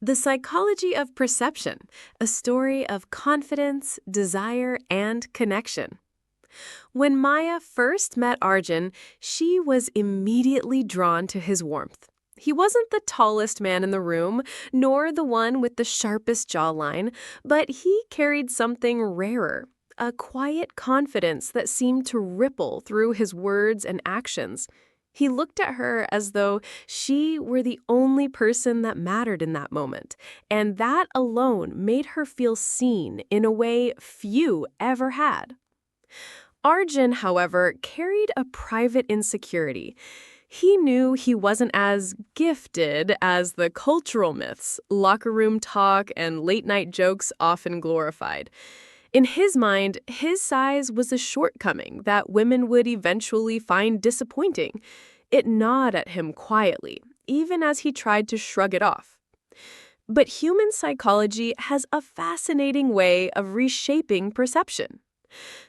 The Psychology of Perception, a story of confidence, desire, and connection. When Maya first met Arjun, she was immediately drawn to his warmth. He wasn't the tallest man in the room, nor the one with the sharpest jawline, but he carried something rarer, a quiet confidence that seemed to ripple through his words and actions. He looked at her as though she were the only person that mattered in that moment, and that alone made her feel seen in a way few ever had. Arjun, however, carried a private insecurity. He knew he wasn't as gifted as the cultural myths, locker room talk, and late-night jokes often glorified. In his mind, his size was a shortcoming that women would eventually find disappointing. It gnawed at him quietly, even as he tried to shrug it off. But human psychology has a fascinating way of reshaping perception.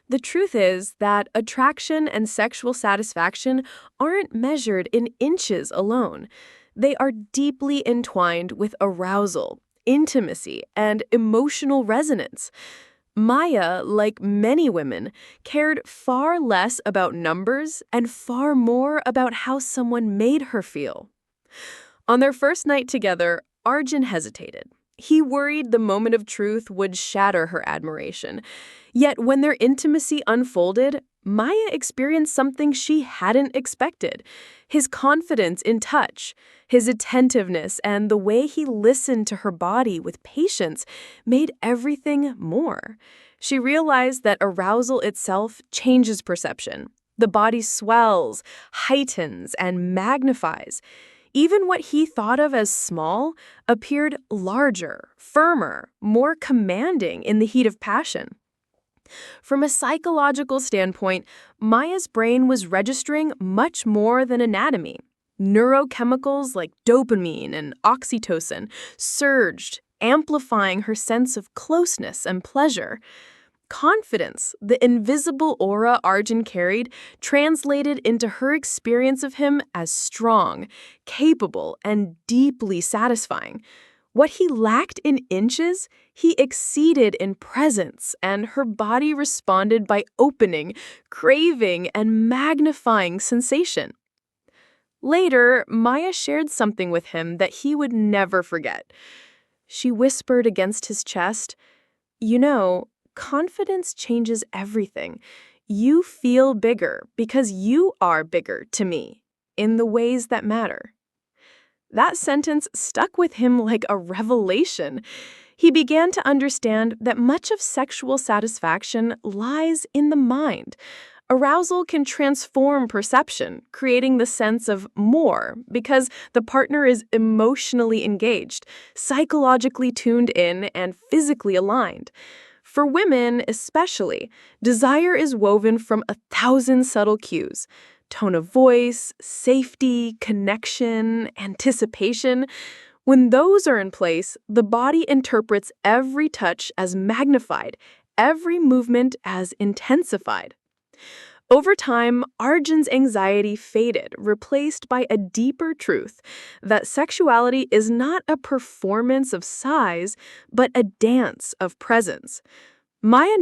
The truth is that attraction and sexual satisfaction aren't measured in inches alone. They are deeply entwined with arousal, intimacy, and emotional resonance. Maya, like many women, cared far less about numbers and far more about how someone made her feel. On their first night together, Arjun hesitated. He worried the moment of truth would shatter her admiration. Yet when their intimacy unfolded, Maya experienced something she hadn't expected. His confidence in touch, his attentiveness, and the way he listened to her body with patience made everything more. She realized that arousal itself changes perception. The body swells, heightens, and magnifies. Even what he thought of as small appeared larger, firmer, more commanding in the heat of passion. From a psychological standpoint, Maya's brain was registering much more than anatomy. Neurochemicals like dopamine and oxytocin surged, amplifying her sense of closeness and pleasure. Confidence, the invisible aura Arjun carried, translated into her experience of him as strong, capable, and deeply satisfying. What he lacked in inches, he exceeded in presence, and her body responded by opening, craving, and magnifying sensation. Later, Maya shared something with him that he would never forget. She whispered against his chest, "You know, confidence changes everything. You feel bigger because you are bigger to me, in the ways that matter." That sentence stuck with him like a revelation. He began to understand that much of sexual satisfaction lies in the mind. Arousal can transform perception, creating the sense of more because the partner is emotionally engaged, psychologically tuned in, and physically aligned. For women especially, desire is woven from 1,000 subtle cues. Tone of voice, safety, connection, anticipation. When those are in place, the body interprets every touch as magnified, every movement as intensified. Over time, Arjun's anxiety faded, replaced by a deeper truth that sexuality is not a performance of size, but a dance of presence. Maya